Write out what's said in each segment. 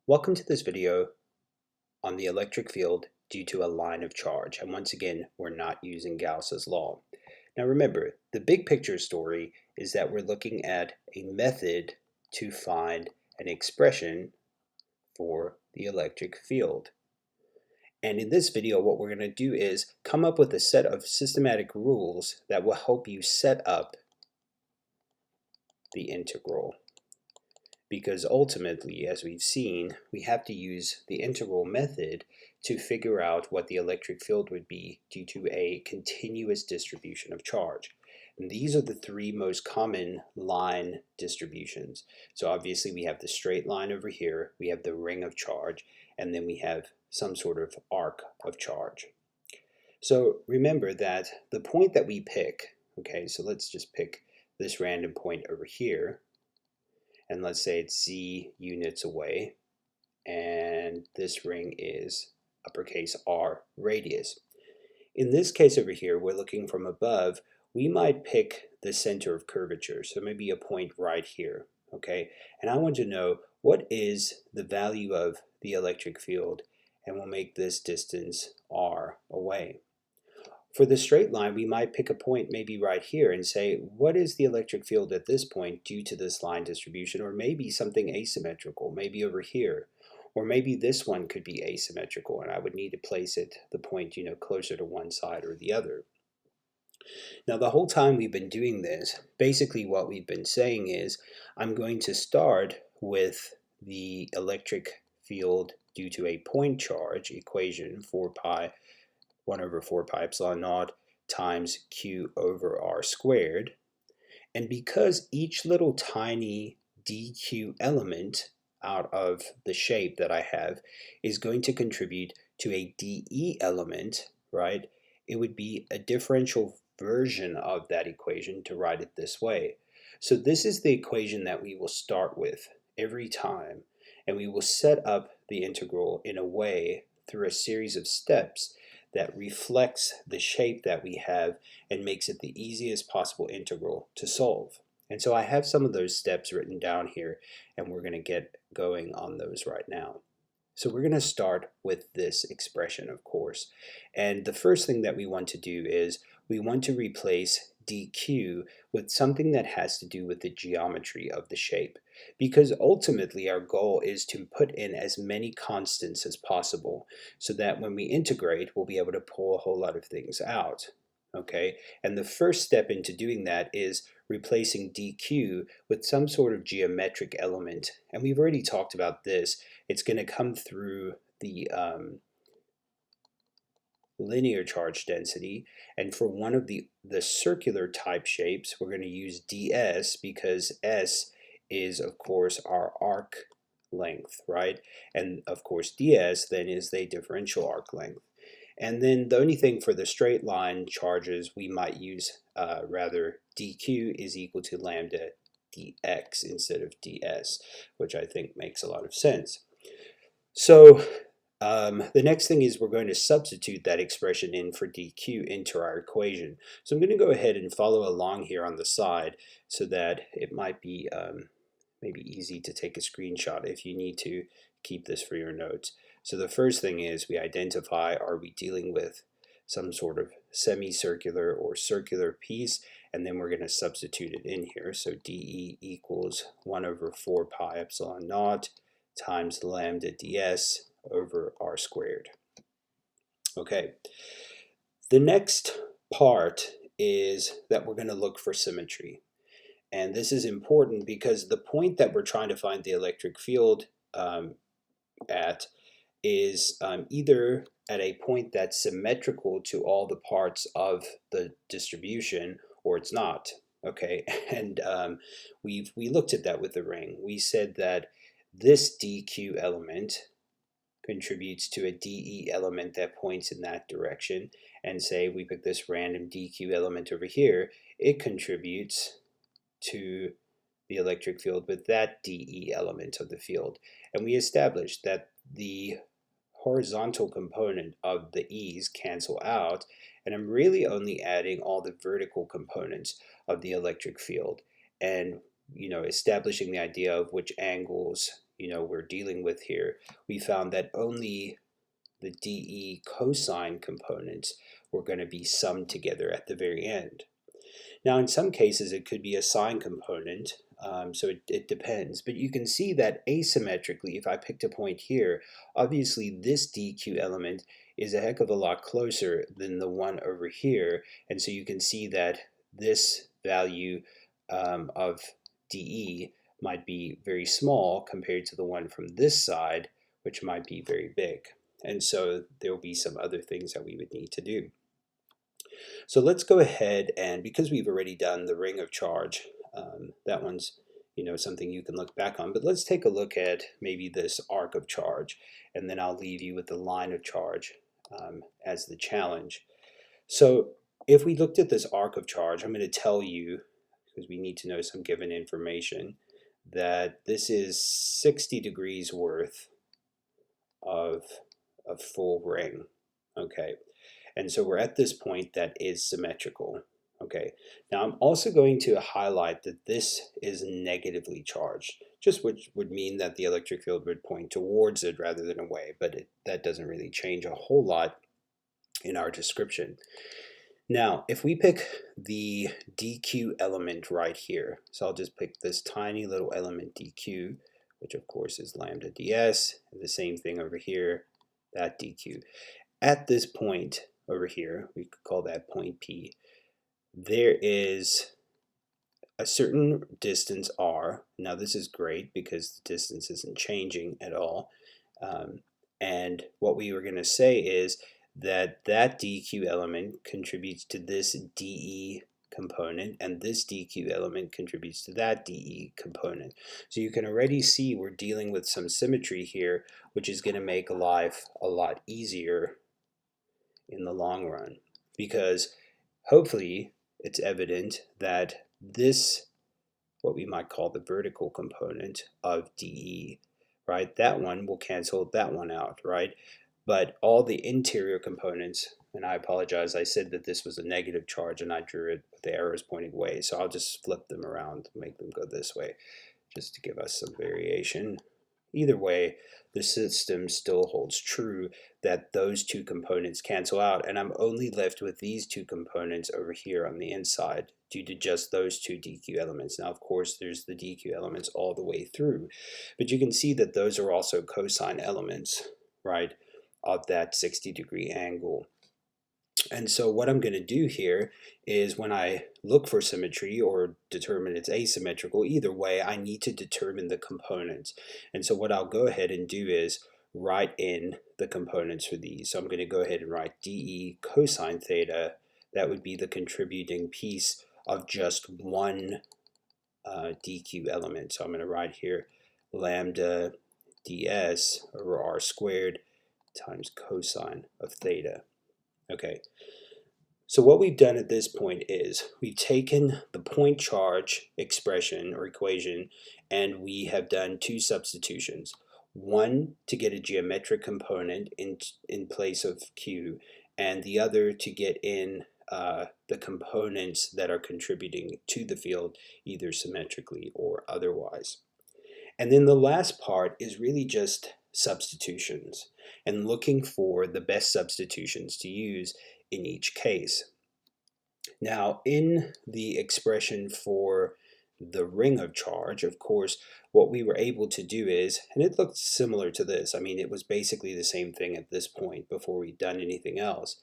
Welcome to this video on the electric field due to a line of charge. And once again, we're not using Gauss's law. Now remember, the big picture story is that we're looking at a method to find an expression for the electric field. And in this video, what we're going to do is come up with a set of systematic rules that will help you set up the integral. Because ultimately, as we've seen, we have to use the integral method to figure out what the electric field would be due to a continuous distribution of charge. And these are the three most common line distributions. So obviously we have the straight line over here, we have the ring of charge, and then we have some sort of arc of charge. So remember that the point that we pick, okay, so let's just pick this random point over here, and let's say it's z units away, and this ring is uppercase R radius. In this case over here, we're looking from above, we might pick the center of curvature, so maybe a point right here, okay? And I want to know what is the value of the electric field, and we'll make this distance R away. For the straight line, we might pick a point maybe right here and say, what is the electric field at this point due to this line distribution? Or maybe something asymmetrical, maybe over here. Or maybe this one could be asymmetrical and I would need to place it, the point, closer to one side or the other. Now the whole time we've been doing this, basically what we've been saying is, I'm going to start with the electric field due to a point charge equation, 4 pi 1 over 4 pi epsilon naught times q over r squared. And because each little tiny dq element out of the shape that I have is going to contribute to a dE element, right? It would be a differential version of that equation to write it this way. So this is the equation that we will start with every time, and we will set up the integral in a way through a series of steps that reflects the shape that we have and makes it the easiest possible integral to solve. And so I have some of those steps written down here, and we're going to get going on those right now. So we're going to start with this expression, of course. And the first thing that we want to do is we want to replace dq with something that has to do with the geometry of the shape, because ultimately our goal is to put in as many constants as possible so that when we integrate we'll be able to pull a whole lot of things out. Okay, and the first step into doing that is replacing dq with some sort of geometric element, and we've already talked about this. It's going to come through the linear charge density, and for one of the circular type shapes we're going to use ds because s is of course our arc length, right? And of course ds then is the differential arc length. And then the only thing for the straight line charges we might use rather dq is equal to lambda dx instead of ds, which I think makes a lot of sense. So the next thing is we're going to substitute that expression in for dq into our equation. So I'm going to go ahead and follow along here on the side so that it might be maybe easy to take a screenshot if you need to keep this for your notes. So the first thing is we identify, are we dealing with some sort of semicircular or circular piece, and then we're going to substitute it in here. So dE equals 1 over 4 pi epsilon naught times lambda ds over r squared. Okay, the next part is that we're going to look for symmetry. And this is important because the point that we're trying to find the electric field at is either at a point that's symmetrical to all the parts of the distribution or it's not. Okay, and we looked at that with the ring. We said that this dq element contributes to a dE element that points in that direction, and say we pick this random dq element over here, it contributes to the electric field with that dE element of the field. And we established that the horizontal component of the e's cancel out, and I'm really only adding all the vertical components of the electric field, and establishing the idea of which angles we're dealing with here, we found that only the dE cosine components were going to be summed together at the very end. Now, in some cases, it could be a sine component, so it depends. But you can see that asymmetrically, if I picked a point here, obviously this dq element is a heck of a lot closer than the one over here. And so you can see that this value of dE might be very small compared to the one from this side, which might be very big. And so there will be some other things that we would need to do. So let's go ahead, and because we've already done the ring of charge, that one's something you can look back on, but let's take a look at maybe this arc of charge, and then I'll leave you with the line of charge as the challenge. So if we looked at this arc of charge, I'm going to tell you, because we need to know some given information, that this is 60 degrees worth of a full ring. Okay. And so we're at this point that is symmetrical. Okay, now I'm also going to highlight that this is negatively charged, just which would mean that the electric field would point towards it rather than away, but that doesn't really change a whole lot in our description. Now, if we pick the dq element right here, so I'll just pick this tiny little element dq, which of course is lambda ds, and the same thing over here, that dq. At this point over here, we could call that point P, there is a certain distance r. Now this is great because the distance isn't changing at all. And what we were going to say is that that dq element contributes to this dE component, and this dq element contributes to that dE component. So you can already see we're dealing with some symmetry here, which is going to make life a lot easier in the long run, because hopefully it's evident that this, what we might call the vertical component of dE, right, that one will cancel that one out, right? But all the interior components, and I apologize, I said that this was a negative charge and I drew it with the arrows pointing away, so I'll just flip them around, make them go this way, just to give us some variation. Either way, the system still holds true that those two components cancel out, and I'm only left with these two components over here on the inside due to just those two dq elements. Now, of course, there's the dq elements all the way through, but you can see that those are also cosine elements, right, of that 60-degree angle. And so what I'm going to do here is when I look for symmetry or determine it's asymmetrical, either way, I need to determine the components. And so what I'll go ahead and do is write in the components for these. So I'm going to go ahead and write dE cosine theta. That would be the contributing piece of just one dq element. So I'm going to write here lambda ds over r squared times cosine of theta. Okay, so what we've done at this point is we've taken the point charge expression or equation and we have done two substitutions. One to get a geometric component in place of Q, and the other to get in the components that are contributing to the field either symmetrically or otherwise. And then the last part is really just substitutions and looking for the best substitutions to use in each case. Now, in the expression for the ring of charge, of course, what we were able to do is, and it looked similar to this, I mean, it was basically the same thing at this point before we'd done anything else.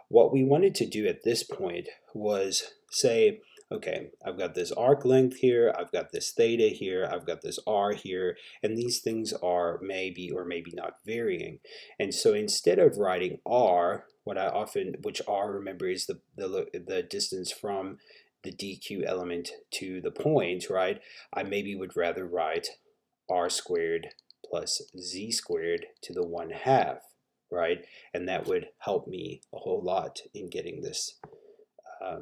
What we wanted to do at this point was say, okay, I've got this arc length here, I've got this theta here, I've got this r here, and these things are maybe or maybe not varying. And so instead of writing r, which r, remember, is the distance from the dq element to the point, right? I maybe would rather write r squared plus z squared to the 1/2, right? And that would help me a whole lot in getting this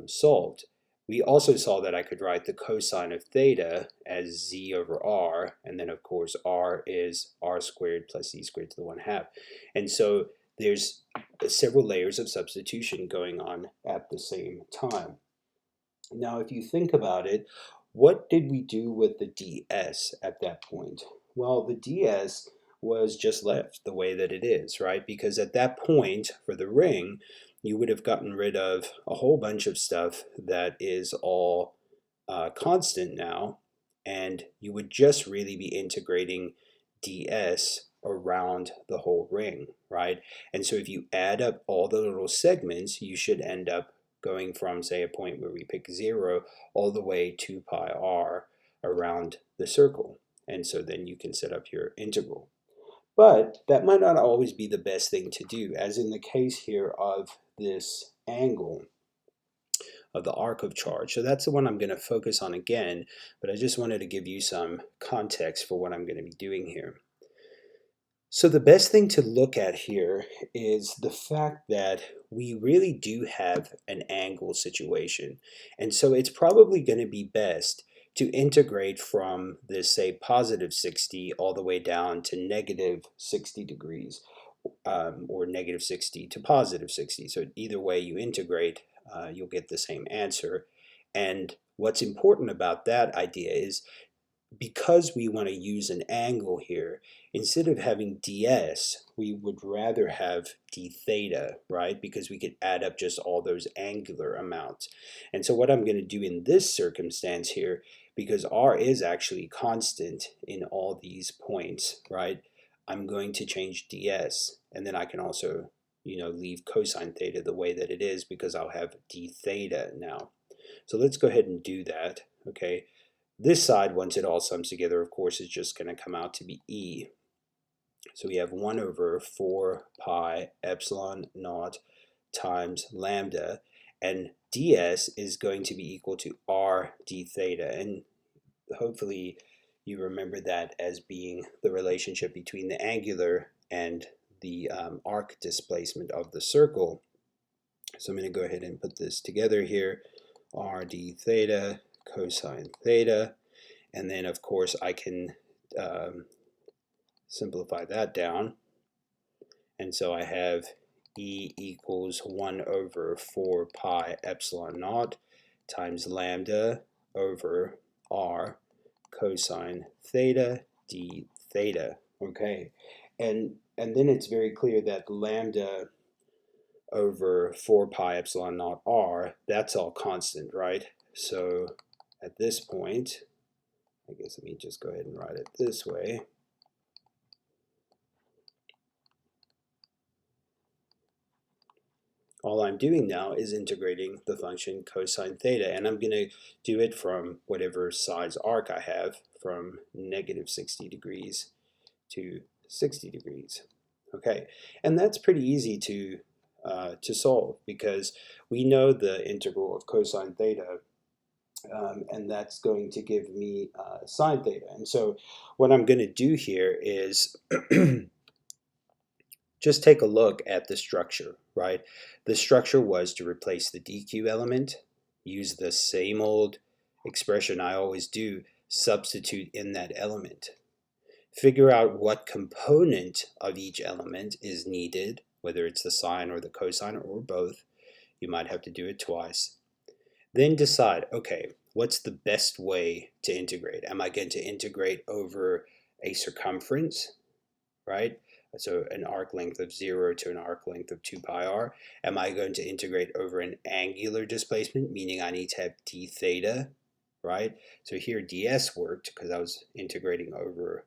solved. We also saw that I could write the cosine of theta as z over r, and then of course r is r squared plus z squared to the 1/2. And so there's several layers of substitution going on at the same time. Now, if you think about it, what did we do with the ds at that point? Well, the ds was just left the way that it is, right? Because at that point for the ring, you would have gotten rid of a whole bunch of stuff that is all constant now, and you would just really be integrating ds around the whole ring, right? And so if you add up all the little segments, you should end up going from, say, a point where we pick 0 all the way to pi r around the circle. And so then you can set up your integral. But that might not always be the best thing to do, as in the case here of this angle of the arc of charge. So that's the one I'm going to focus on again, but I just wanted to give you some context for what I'm going to be doing here. So the best thing to look at here is the fact that we really do have an angle situation. And so it's probably going to be best to integrate from this, say, positive 60 all the way down to negative 60 degrees, or negative 60 to positive 60. So either way you integrate, you'll get the same answer. And what's important about that idea is, because we want to use an angle here, instead of having ds, we would rather have d theta, right? Because we could add up just all those angular amounts. And so what I'm going to do in this circumstance here, because r is actually constant in all these points, right? I'm going to change ds, and then I can also, leave cosine theta the way that it is, because I'll have d theta now. So let's go ahead and do that, okay? This side, once it all sums together, of course, is just going to come out to be e. So we have 1 over 4 pi epsilon naught times lambda, and ds is going to be equal to r d theta. And hopefully you remember that as being the relationship between the angular and the arc displacement of the circle. So I'm going to go ahead and put this together here. R d theta cosine theta, and then of course I can simplify that down, and so I have e equals 1 over 4 pi epsilon naught times lambda over r cosine theta d theta. Okay, and then it's very clear that lambda over 4 pi epsilon naught r, that's all constant, right? So at this point, I guess let me just go ahead and write it this way. All I'm doing now is integrating the function cosine theta, and I'm going to do it from whatever size arc I have, from negative 60 degrees to 60 degrees. Okay, and that's pretty easy to solve, because we know the integral of cosine theta, and that's going to give me sine theta. And so what I'm going to do here is just take a look at the structure, right? The structure was to replace the dq element, use the same old expression I always do, substitute in that element. Figure out what component of each element is needed, whether it's the sine or the cosine or both. You might have to do it twice. Then decide, okay, what's the best way to integrate? Am I going to integrate over a circumference, right? So an arc length of 0 to an arc length of 2 pi r. Am I going to integrate over an angular displacement, meaning I need to have d theta, right? So here ds worked because I was integrating over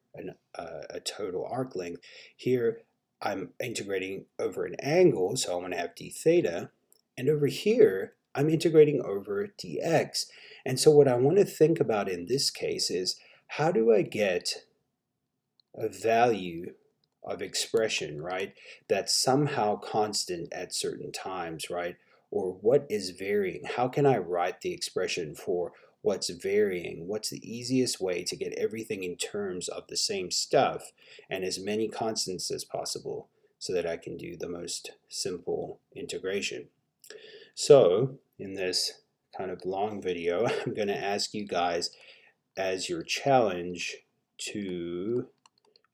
a total arc length. Here I'm integrating over an angle, so I'm going to have d theta. And over here, I'm integrating over dx. And so what I want to think about in this case is, how do I get a value of expression, right, that's somehow constant at certain times, right? Or what is varying? How can I write the expression for what's varying? What's the easiest way to get everything in terms of the same stuff and as many constants as possible, so that I can do the most simple integration? So in this kind of long video, I'm going to ask you guys as your challenge to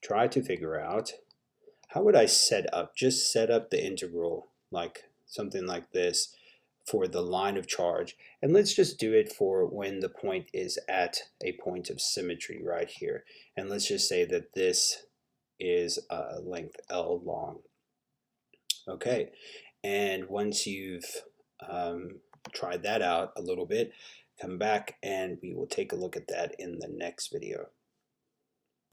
try to figure out, how would I set up, just set up the integral like something like this, for the line of charge, and let's just do it for when the point is at a point of symmetry right here. And let's just say that this is length L long. Okay, and once you've tried that out a little bit, come back and we will take a look at that in the next video.